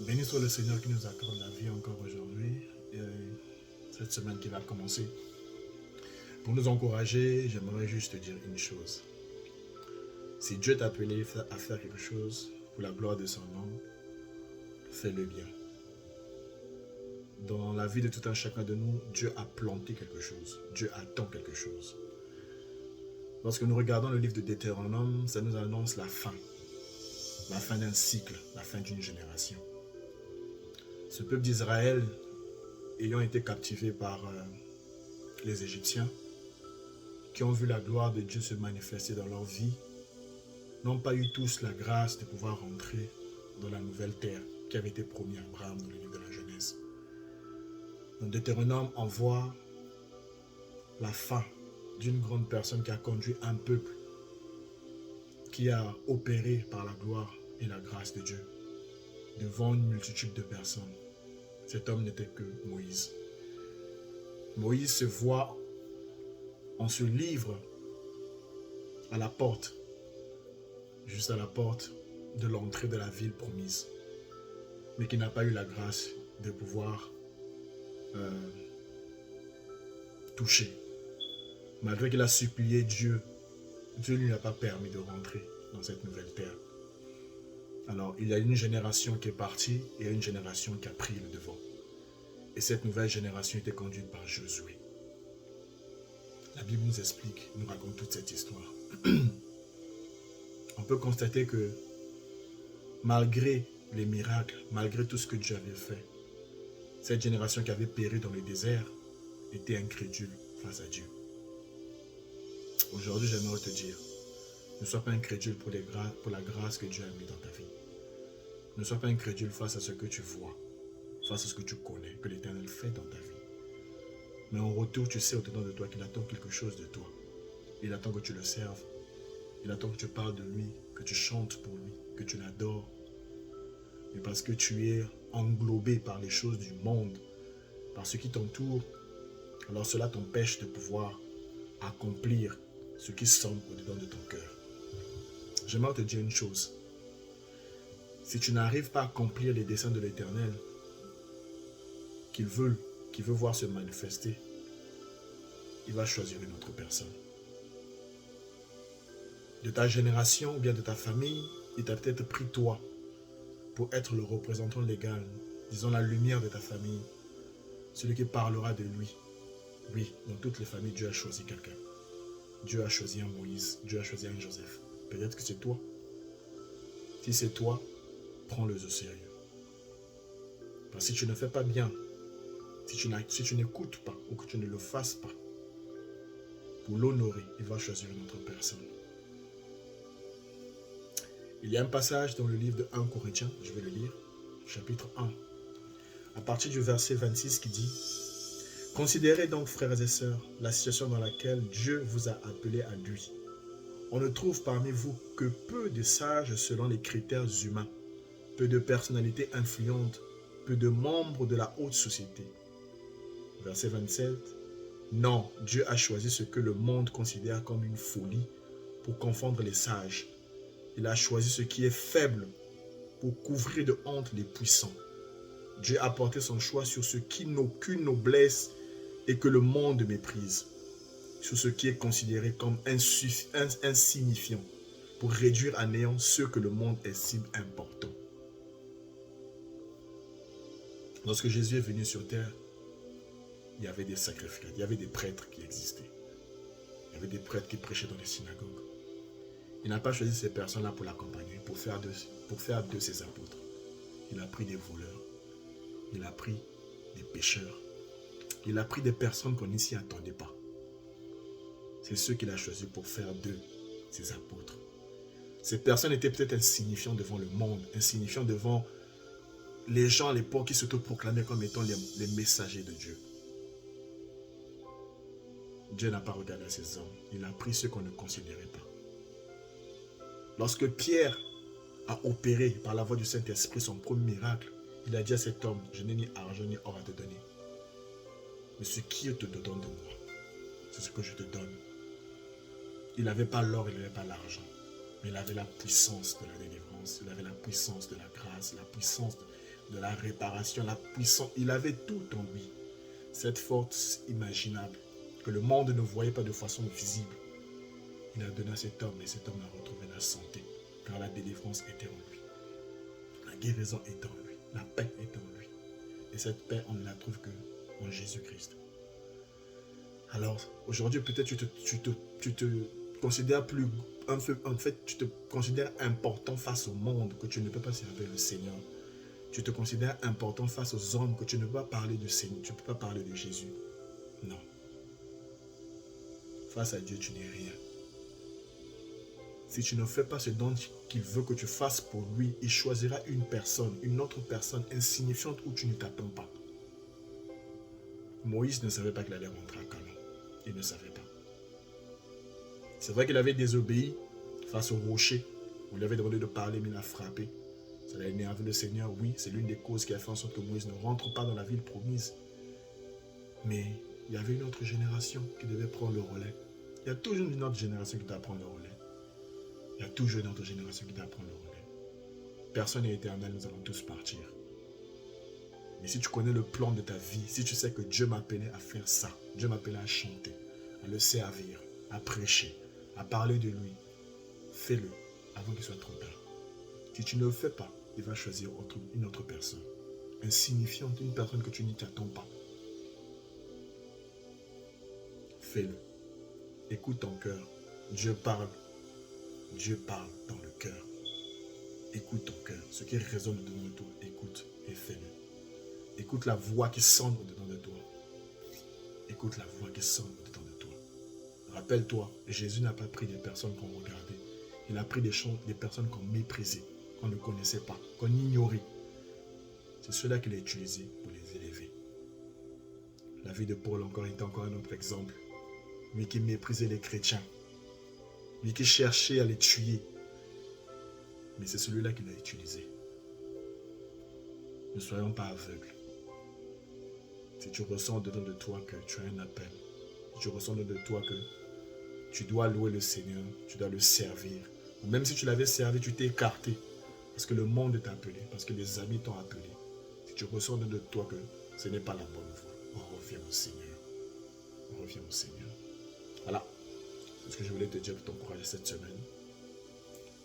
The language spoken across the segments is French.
Béni soit le Seigneur qui nous accorde la vie encore aujourd'hui, et cette semaine qui va commencer. Pour nous encourager, j'aimerais juste te dire une chose. Si Dieu t'a appelé à faire quelque chose pour la gloire de son nom, fais-le bien. Dans la vie de tout un chacun de nous, Dieu a planté quelque chose. Dieu attend quelque chose. Lorsque nous regardons le livre de Deutéronome, ça nous annonce la fin d'un cycle, la fin d'une génération. Ce peuple d'Israël, ayant été captivé par les Égyptiens, qui ont vu la gloire de Dieu se manifester dans leur vie, n'ont pas eu tous la grâce de pouvoir rentrer dans la nouvelle terre qui avait été promise à Abraham dans le livre de la Genèse. Donc Deutéronome envoie la fin d'une grande personne qui a conduit un peuple, qui a opéré par la gloire et la grâce de Dieu devant une multitude de personnes. Cet homme n'était que Moïse. Moïse se voit, on se livre à la porte, juste à la porte de l'entrée de la ville promise, mais qui n'a pas eu la grâce de pouvoir toucher. Malgré qu'il a supplié Dieu, Dieu ne lui a pas permis de rentrer dans cette nouvelle terre. Alors, il y a une génération qui est partie et il y a une génération qui a pris le devant. Et cette nouvelle génération était conduite par Josué. La Bible nous explique, nous raconte toute cette histoire. On peut constater que malgré les miracles, malgré tout ce que Dieu avait fait, cette génération qui avait péri dans le désert était incrédule face à Dieu. Aujourd'hui, j'aimerais te dire, ne sois pas incrédule pour la grâce que Dieu a mis dans ta vie. Ne sois pas incrédule face à ce que tu vois, face à ce que tu connais, que l'Éternel fait dans ta vie. Mais en retour, tu sais au-dedans de toi qu'il attend quelque chose de toi. Il attend que tu le serves. Il attend que tu parles de lui, que tu chantes pour lui, que tu l'adores. Mais parce que tu es englobé par les choses du monde, par ce qui t'entoure, alors cela t'empêche de pouvoir accomplir ce qui semble au-dedans de ton cœur. J'aimerais te dire une chose. Si tu n'arrives pas à accomplir les desseins de l'Éternel, qu'il veut voir se manifester, il va choisir une autre personne. De ta génération ou bien de ta famille, il t'a peut-être pris toi pour être le représentant légal, disons la lumière de ta famille, celui qui parlera de lui. Oui, dans toutes les familles, Dieu a choisi quelqu'un. Dieu a choisi un Moïse, Dieu a choisi un Joseph. Peut-être que c'est toi. Si c'est toi, prends-le au sérieux. Parce que si tu ne fais pas bien, si tu n'écoutes pas ou que tu ne le fasses pas, pour l'honorer, il va choisir une autre personne. Il y a un passage dans le livre de 1 Corinthiens, je vais le lire, chapitre 1, à partir du verset 26 qui dit « Considérez donc, frères et sœurs, la situation dans laquelle Dieu vous a appelés à lui. On ne trouve parmi vous que peu de sages selon les critères humains, peu de personnalités influentes, peu de membres de la haute société. » Verset 27. « Non, Dieu a choisi ce que le monde considère comme une folie pour confondre les sages. Il a choisi ce qui est faible pour couvrir de honte les puissants. Dieu a porté son choix sur ce qui n'a aucune noblesse et que le monde méprise, sur ce qui est considéré comme insignifiant, pour réduire à néant ceux que le monde estime importants. » Lorsque Jésus est venu sur terre, il y avait des sacrificateurs, il y avait des prêtres qui existaient. Il y avait des prêtres qui prêchaient dans les synagogues. Il n'a pas choisi ces personnes-là pour l'accompagner, pour faire de ses apôtres. Il a pris des voleurs, il a pris des pécheurs, il a pris des personnes qu'on ne s'y attendait pas. C'est ceux qu'il a choisis pour faire d'eux ses apôtres. Ces personnes étaient peut-être insignifiantes devant le monde, insignifiantes devant les gens à l'époque qui s'autoproclamaient comme étant les messagers de Dieu. Dieu n'a pas regardé à ces hommes, il a pris ceux qu'on ne considérait pas. Lorsque Pierre a opéré par la voix du Saint-Esprit son premier miracle, il a dit à cet homme, je n'ai ni argent ni or à te donner. Mais ce qui te donne de moi, c'est ce que je te donne. Il n'avait pas l'or, il n'avait pas l'argent, mais il avait la puissance de la délivrance, il avait la puissance de la grâce, la puissance de la réparation, la puissance. Il avait tout en lui. Cette force imaginable que le monde ne voyait pas de façon visible. Il a donné à cet homme et cet homme a retrouvé la santé. Car la délivrance était en lui. La guérison est en lui. La paix est en lui. Et cette paix, on ne la trouve que en Jésus-Christ. Alors, aujourd'hui, peut-être tu te considères plus... En fait, tu te considères important face au monde, que tu ne peux pas servir le Seigneur. Tu te considères important face aux hommes, que tu ne peux pas parler du Seigneur, tu ne peux pas parler de Jésus. Non. Face à Dieu, tu n'es rien. Si tu ne fais pas ce dont qu'il veut que tu fasses pour lui, il choisira une autre personne insignifiante où tu ne t'attends pas. Moïse ne savait pas qu'il allait rentrer à Canaan. Il ne savait pas. C'est vrai qu'il avait désobéi face au rocher. On lui avait demandé de parler, mais il a frappé. Ça l'a énervé le Seigneur, oui. C'est l'une des causes qui a fait en sorte que Moïse ne rentre pas dans la ville promise. Mais il y avait une autre génération qui devait prendre le relais. Il y a toujours une autre génération qui doit prendre le relais. Il y a toujours une autre génération qui doit prendre le relais. Personne n'est éternel, nous allons tous partir. Mais si tu connais le plan de ta vie, si tu sais que Dieu m'appelait à faire ça, Dieu m'appelait à chanter, à le servir, à prêcher, à parler de lui, fais-le avant qu'il soit trop tard. Si tu ne le fais pas, il va choisir une autre personne, insignifiante, une personne que tu n'y t'attends pas. Fais-le. Écoute ton cœur. Dieu parle dans le cœur. Écoute ton cœur. Ce qui résonne dedans de toi, écoute et fais-le. Écoute la voix qui sonne au-dedans de toi. Écoute la voix qui sonne au-dedans de toi. Rappelle-toi, Jésus n'a pas pris des personnes qu'on regardait. Il a pris des personnes qu'on méprisait, qu'on ne connaissait pas, qu'on ignorait. C'est cela qu'il a utilisé pour les élever. La vie de Paul est encore un autre exemple. Lui qui méprisait les chrétiens. Lui qui cherchait à les tuer. Mais c'est celui-là qu'il a utilisé. Ne soyons pas aveugles. Si tu ressens dedans de toi que tu as un appel, si tu ressens dedans de toi que tu dois louer le Seigneur, tu dois le servir, ou même si tu l'avais servi, tu t'es écarté, parce que le monde t'a appelé, parce que les amis t'ont appelé. Si tu ressens dedans de toi que ce n'est pas la bonne voie, on revient au Seigneur. On revient au Seigneur. Voilà. C'est ce que je voulais te dire pour t'encourager cette semaine.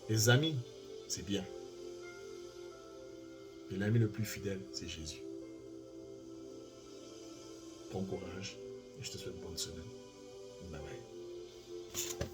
Les amis, c'est bien. Mais l'ami le plus fidèle, c'est Jésus. Bon courage et je te souhaite une bonne semaine. Bye bye.